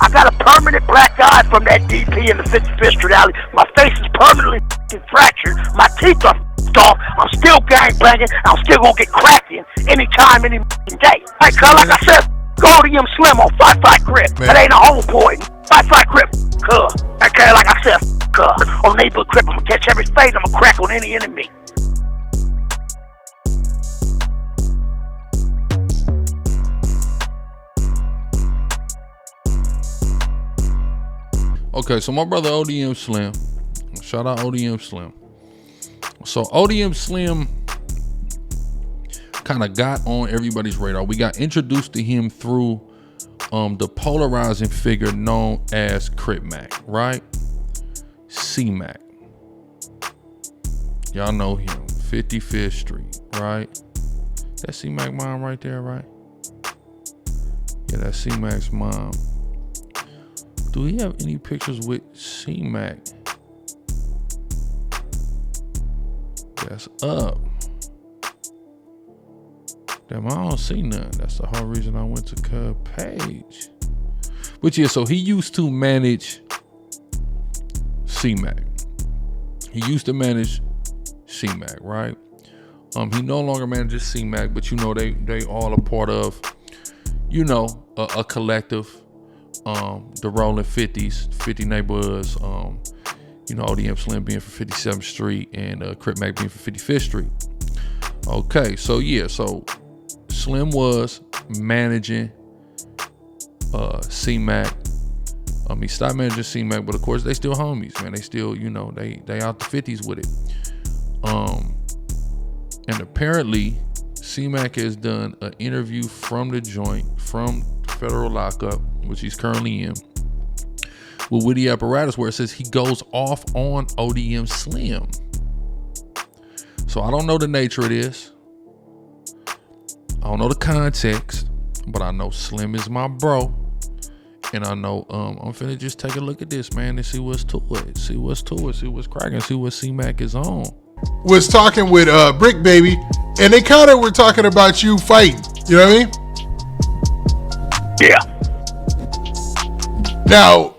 I got a permanent black eye from that DP in the 55th Street alley. My face is permanently fractured. My teeth are off. I'm still gang banging. I'm still gonna get cracking anytime, any day. Hey, cuz, like I said, ODM Slim on 5-5 Crip. That ain't a homeboy. 5-5 Crip, cuz. Okay, like I said, cuz. On neighborhood Crip, I'm gonna catch every fade. I'm gonna crack on any enemy. Okay, so my brother ODM Slim, shout out ODM Slim. So ODM Slim kind of got on everybody's radar. We got introduced to him through the polarizing figure known as Crip Mac, right? CMac. Y'all know him, 55th Street, right? That's CMac mom right there, right? Yeah, that's CMac's mom. Do we have any pictures with cmac? That's up. Damn, I don't see none. That's the whole reason I went to Cub page. But yeah, so he used to manage cmac. He used to manage cmac, right? He no longer manages cmac, but you know they all a part of, you know, a collective. The rolling 50s, 50 neighborhoods, you know, ODM Slim being for 57th Street and Crip Mac being for 55th Street. Okay, so yeah, so Slim was managing CMac. He stopped managing CMac, but of course they still homies, man. They still, you know, they out the 50s with it. And apparently CMac has done an interview from the joint, from federal lockup, which he's currently in, with Witty Apparatus, where it says he goes off on ODM Slim. So I don't know the nature of this. I don't know the context, but I know Slim is my bro. And I know I'm finna just take a look at this, man, and see what's to it. See what's to it. See what's cracking. See what CMac is on. Was talking with Brick Baby, and they kind of were talking about you fighting. You know what I mean? Yeah. Now,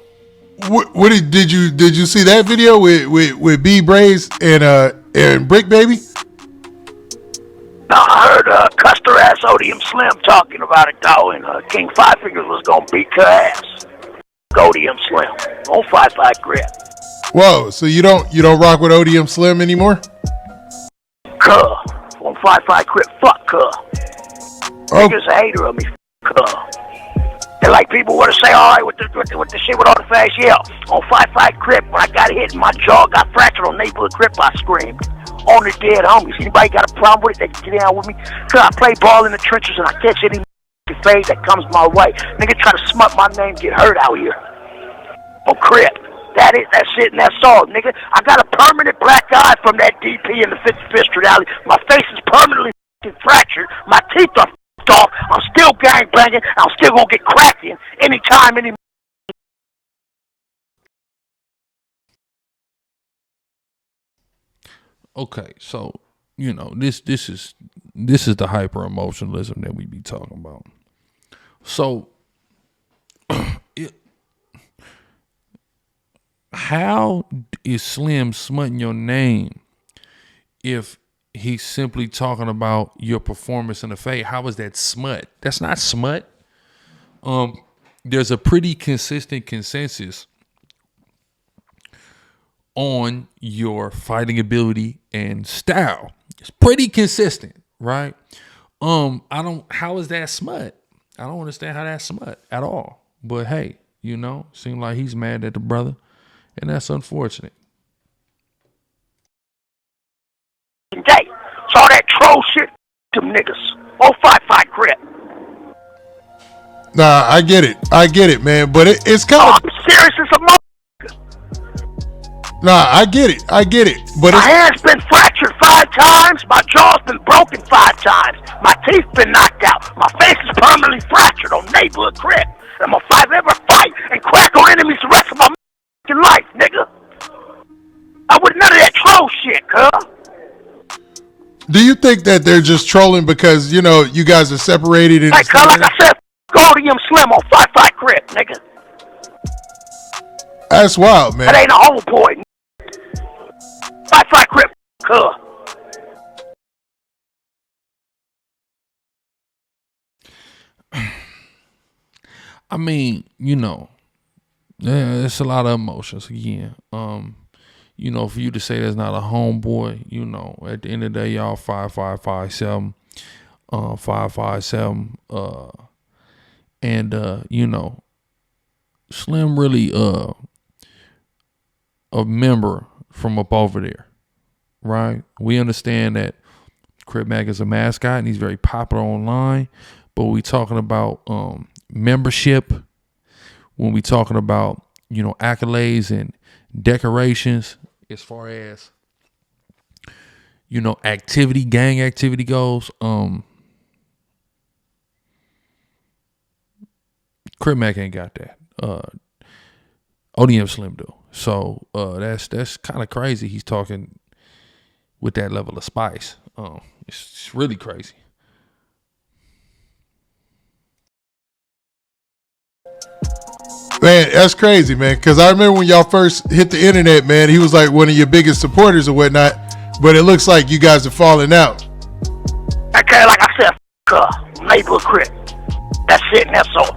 what did you see that video with B Braves and Brick Baby? No, I heard CUSTER ass ODM Slim talking about it though, and King Five Fingers was gonna beat her ass. ODM Slim on 5-5 Crip. Whoa, so you don't rock with ODM Slim anymore? Cuh. On 5-5 Crip, fuck cuh. Oh. Niggas a hater of me, cuh. And like people want to say, all right, with the shit with all the facts, yeah. On 5-5 Crip, when I got hit and my jaw got fractured on neighborhood Crip, I screamed. On the dead homies. Anybody got a problem with it, they can get down with me. Cause I play ball in the trenches and I catch any fade that comes my way. Nigga try to smut my name, get hurt out here. On Crip. That's it and that's all, nigga. I got a permanent black eye from that DP in the 55th Street alley. My face is permanently fractured. My teeth are off. I'm still gang banging. I'm still gonna get cracking anytime, any. Okay, so you know this is the hyper emotionalism that we be talking about. So, how is Slim smutting your name if he's simply talking about your performance in the fade? How is that smut? That's not smut. There's a pretty consistent consensus on your fighting ability and style. It's pretty consistent, right? How is that smut? I don't understand how that's smut at all. But hey, you know, seems like he's mad at the brother, and that's unfortunate. Day. Saw that troll shit, them niggas. Oh, 5-5 Crip. Nah, I get it, man. But it's kind of. I'm serious as a mother. Nah, I get it. But my hand's been fractured 5 times. My jaw's been broken 5 times. My teeth been knocked out. My face is permanently fractured on neighborhood Crip. And I'm gonna ever fight and crack on enemies the rest of my life, nigga. I would none of that troll shit, cuz. Do you think that they're just trolling because, you know, you guys are separated? Hey, cuz, like I said, ODM Slim on 5-5 Crip, nigga. That's wild, man. That ain't a homeboy. Fight Crip. I mean, you know, it's a lot of emotions again. You know, for you to say that's not a homeboy, you know, at the end of the day, y'all 5557, 557, and you know, Slim really a member from up over there, right? We understand that Crip Mac is a mascot and he's very popular online, but we talking about membership, when we talking about, you know, accolades and decorations, as far as, you know, gang activity goes, Crip Mac ain't got that. ODM Slim do. So that's kind of crazy. He's talking with that level of spice. It's really crazy. Man, that's crazy, man. Because I remember when y'all first hit the internet, man, he was like one of your biggest supporters or whatnot. But it looks like you guys are falling out. Okay, like I said, neighborhood Crip. That's it, and that's all.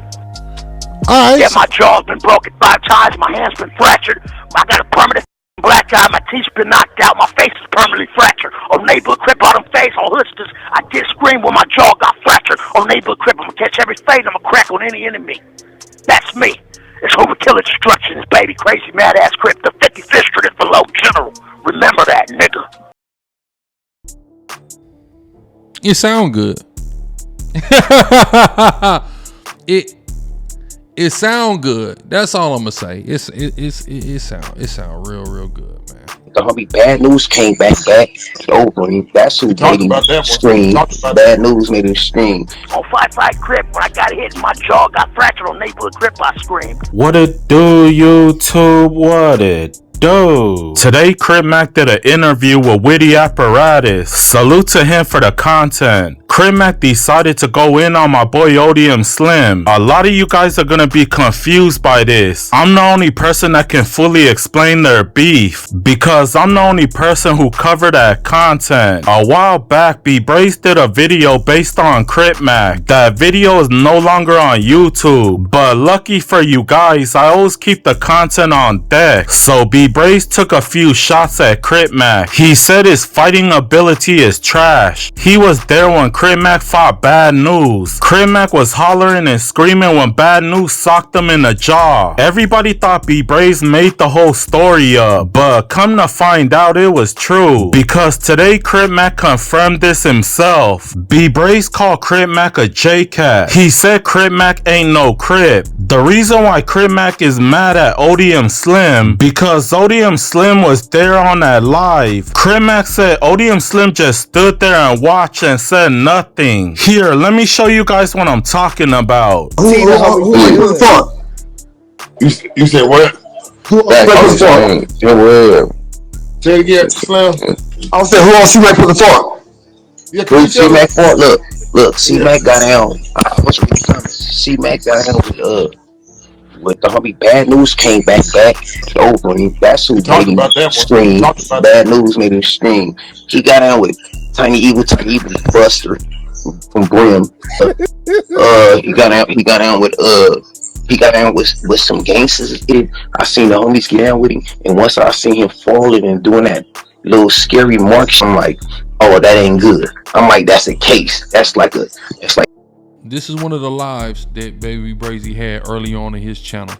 All right. Yeah, my jaw's been broken 5 times. My hand's been fractured. I got a permanent black eye. My teeth's been knocked out. My face is permanently fractured. On neighborhood Crip, on them face, on hoosters. I did scream when my jaw got fractured. On neighborhood Crip, I'm gonna catch every fade. I'm gonna crack on any enemy. That's me. It's Hoover Killer Destruction. It's baby crazy mad ass Crip. The 55th Street is below General. Remember that, nigga. It sound good. It sound good. That's all I'm gonna say. It sound real good, man. The homie Bad News came back over. That's who made him scream. Bad News made him scream. On 5-5 Crip, when I got hit and my jaw got fractured on neighborhood Crip, I screamed. What it do, YouTube? What it do? Today, Crip Mac did an interview with Witty Apparatus. Salute to him for the content. Crip Mac decided to go in on my boy ODM Slim. A lot of you guys are gonna be confused by this. I'm the only person that can fully explain their beef, because I'm the only person who covered that content. A while back, B-Brace did a video based on Crip Mac. That video is no longer on YouTube, but lucky for you guys, I always keep the content on deck. So B-Brace took a few shots at Crip Mac. He said his fighting ability is trash. He was there when Crip Mac fought Bad News. Crip Mac was hollering and screaming when Bad News socked him in the jaw. Everybody thought B-Brace made the whole story up, but come to find out it was true, because today Crip Mac confirmed this himself. B-Brace called Crip Mac a J-Cat. He said Crip Mac ain't no Crip. The reason why Crip Mac is mad at ODM Slim, because ODM Slim was there on that live. Crip Mac said ODM Slim just stood there and watched and said nothing. Here, let me show you guys what I'm talking about. Who the fuck? You said what? Say it again, Slim. I said, who on CMac put the fuck? Yeah, CMac fought. Look, CMac got down. CMac got down with the homie Bad News came back over. That's who made him scream. Bad News made him scream. He got down with Tiny Evil Buster from BRIM. He got down with some gangsters. I seen the homies get down with him, and once I seen him falling and doing that little scary marks, I'm like, oh, that ain't good. I'm like, that's a case. That's like. This is one of the lives that Baby Brazy had early on in his channel,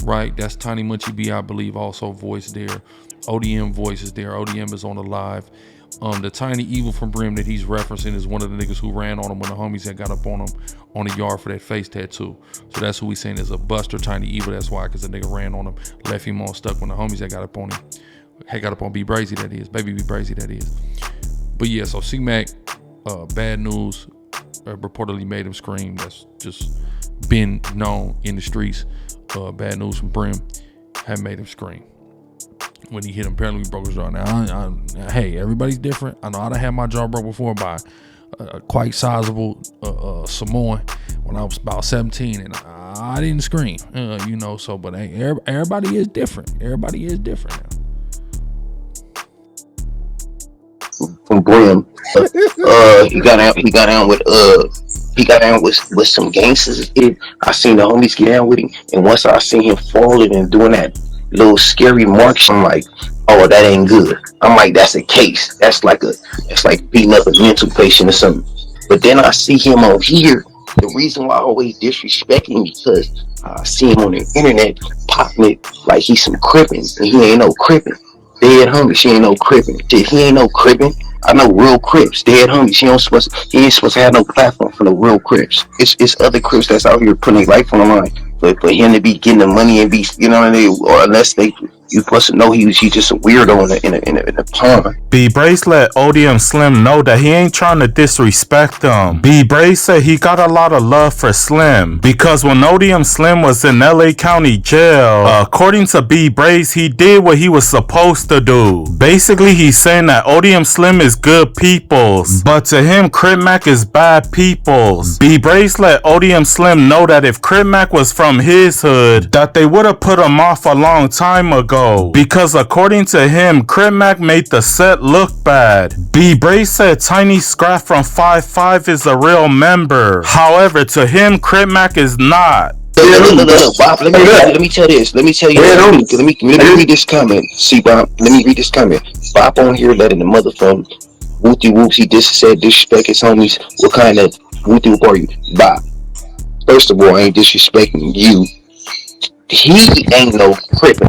right? That's Tiny Munchie B, I believe, also voiced there. ODM voice is there. ODM is on the live. The Tiny Evil from BRIM that he's referencing is one of the niggas who ran on him when the homies had got up on him on the yard for that face tattoo. So that's who he's saying is a Buster Tiny Evil. That's why, because the nigga ran on him, left him on stuck when the homies had got up on him. Had got up on B Brazy, that is. Baby B Brazy, that is. But yeah, so C-Mac, Bad News, reportedly made him scream. That's just been known in the streets. Bad News from BRIM had made him scream when he hit him. Apparently he broke his jaw. Now hey, everybody's different. I know I done had my jaw broke before by quite sizable Samoan when I was about 17, and I didn't scream, you know. So, but hey, everybody is different. Everybody is different now. From BRIM, he got down with some gangsters. I seen the homies get down with him, and once I seen him falling and doing that little scary marks, I'm like, oh, that ain't good. I'm like, that's a case. That's like beating up a mental patient or something. But then I see him on here. The reason why I always disrespect him because I see him on the internet popping it like he's some crippin', and he ain't no crippin'. Dead homie, she ain't no crippin'. He ain't no crippin'. I know real Crips. Dead homie, he ain't supposed to have no platform for the real Crips. It's other Crips that's out here putting their life on the line. But for him to be getting the money and be, you know what I mean, or unless you supposed to know he's just a weirdo in a pond. B Brace let ODM Slim know that he ain't trying to disrespect him. B Brace said he got a lot of love for Slim because when ODM Slim was in LA County Jail, according to B Brace, he did what he was supposed to do. Basically, he's saying that ODM Slim is good peoples, but to him, Crip Mac is bad peoples. B Brace let ODM Slim know that if Crip Mac was from his hood, that they would have put him off a long time ago. Because according to him, Crip Mac made the set look bad. B Brace said Tiny Scrap from 5'5" is a real member. However, to him, Crip Mac is not. Look, Bob, let me tell this. Let me tell you. Let me read this comment. See, Bob, let me read this comment. Bob on here letting the motherfucker whoopty whoops. He just said disrespect his homies. What kind of whoopty whoop are you, Bob? First of all, I ain't disrespecting you. He ain't no crippin'.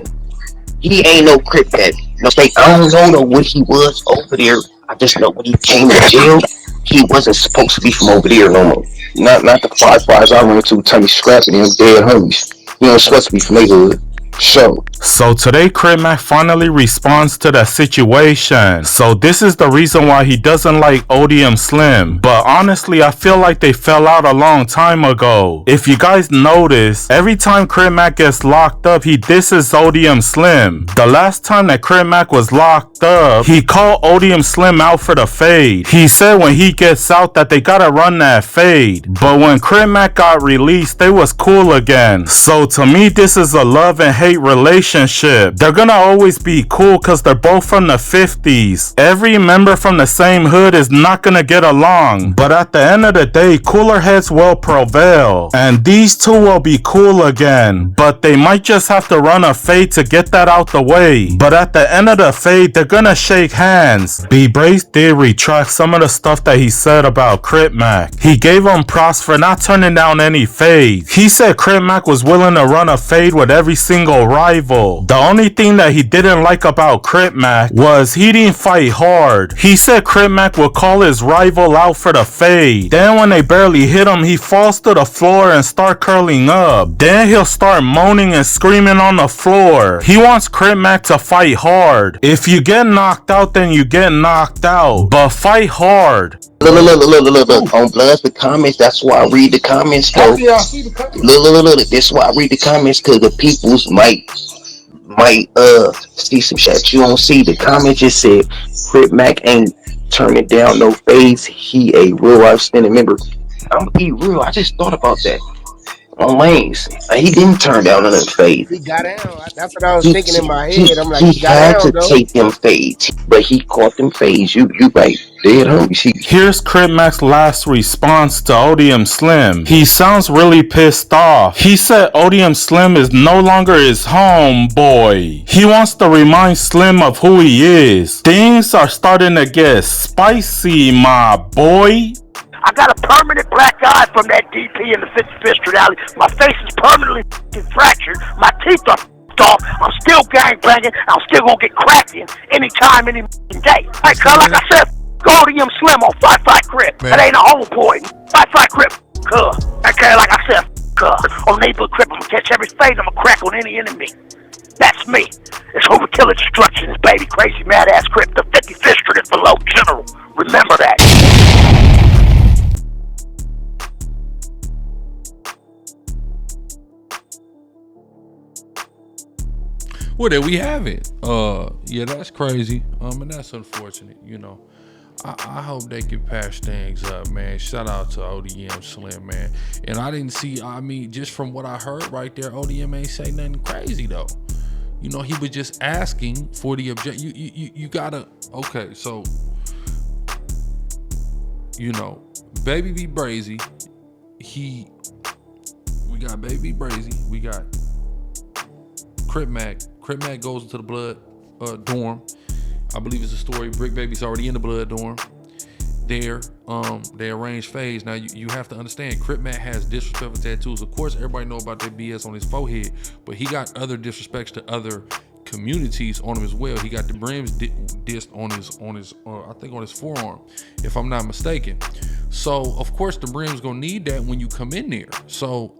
He ain't no Crip Mac. No state. I don't know what he was over there. I just know when he came to jail, he wasn't supposed to be from over there no more. Not the 5'5" I went to Tiny Scrap and them dead homies. You know, supposed to be from neighborhood. So today Crip Mac finally responds to that situation. So this is the reason why he doesn't like ODM Slim. But honestly, I feel like they fell out a long time ago. If you guys notice, every time Crip Mac gets locked up, he disses ODM Slim. The last time that Crip Mac was locked up, he called ODM Slim out for the fade. He said when he gets out that they gotta run that fade. But when Crip Mac got released, they was cool again. So to me, this is a love and hate relationship. They're gonna always be cool because they're both from the 50s. Every member from the same hood is not gonna get along, but at the end of the day, cooler heads will prevail, and these two will be cool again. But they might just have to run a fade to get that out the way. But at the end of the fade, they're gonna shake hands. B Brace did retract some of the stuff that he said about Crip Mac. He gave him props for not turning down any fades. He said Crip Mac was willing to run a fade with every single rival. The only thing that he didn't like about Crip Mac was he didn't fight hard. He said Crip Mac would call his rival out for the fade. Then when they barely hit him, he falls to the floor and start curling up. Then he'll start moaning and screaming on the floor. He wants Crip Mac to fight hard. If you get knocked out, then you get knocked out. But fight hard. Look. On Bloods, the comments, that's why I read the comments, though. Look. That's why I read the comments, because the peoples might see some shit you don't see. The comment just said, Crip Mac ain't turning down no fades. He a real outstanding member. I'm gonna be real. I just thought about that. On lanes, he didn't turn down another fade. He got down. That's what I was thinking in my head. I'm like, he had to take them fades, but he caught them fades. You like dead home. Here's Crip Mac's last response to ODM Slim. He sounds really pissed off. He said ODM Slim is no longer his homeboy. He wants to remind Slim of who he is. Things are starting to get spicy, my boy. I got a permanent black eye from that DP in the 55th Street alley. My face is permanently fractured. My teeth are off. I'm still gangbanging. I'm still gonna get cracking anytime, any day. Hey, cuz, like I said, ODM Slim on 5'5" Crip. That ain't a homeboy. 5'5" Crip. Cuz. Okay, like I said, cuz. On neighborhood Crip, I'm gonna catch every fade. I'm gonna crack on any enemy. That's me. It's Hoover Killer Destructions, baby. Crazy mad ass Crip. The 55th Street is below General. Remember that. Well, there we have it. Yeah, that's crazy. And that's unfortunate, you know. I hope they can patch things up, man. Shout out to ODM Slim, man. And I didn't see, I mean, just from what I heard right there, ODM ain't say nothing crazy though. You know, he was just asking for the object. You gotta, okay, so, you know, Baby B Brazy, we got Baby Brazy, we got Crip Mac. Crip Mac goes into the blood dorm. I believe it's a story. Brick Baby's already in the blood dorm. There, they arrange phase. Now you have to understand, Crip Mac has disrespectful tattoos. Of course, everybody know about that BS on his forehead, but he got other disrespects to other communities on him as well. He got the brims dissed on his I think on his forearm, if I'm not mistaken. So of course the brims gonna need that when you come in there. So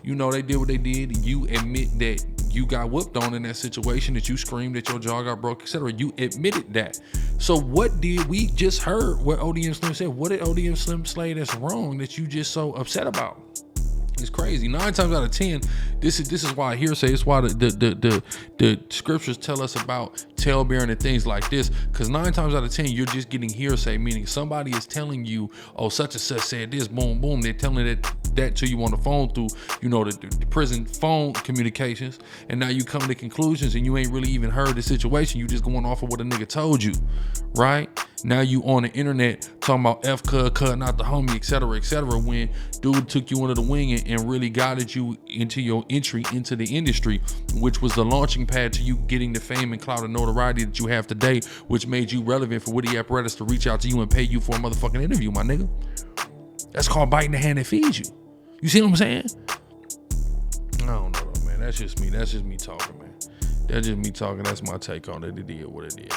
you know, they did what they did. You admit that you got whooped on in that situation, that you screamed, that your jaw got broke, etc. You admitted that. So what did we just heard what ODM Slim said? What did ODM Slim say that's wrong that you just so upset about? It's crazy. 9 times out of 10, this is why hearsay. It's why the scriptures tell us about talebearing and things like this. Because 9 times out of 10, you're just getting hearsay, meaning somebody is telling you, oh, such and such said this, boom, boom. They're telling that to you on the phone through, you know, the prison phone communications. And now you come to conclusions and you ain't really even heard the situation. You just going off of what a nigga told you, right? Now you on the internet talking about F cuz not the homie, etc., when dude took you under the wing and really guided you into your entry into the industry, which was the launching pad to you getting the fame and clout and notoriety that you have today, which made you relevant for Witty Apparatus to reach out to you and pay you for a motherfucking interview, my nigga. That's called biting the hand that feeds you. You see what I'm saying? I don't know though, man. That's just me talking, man. That's just me talking. That's my take on it. It did what it did.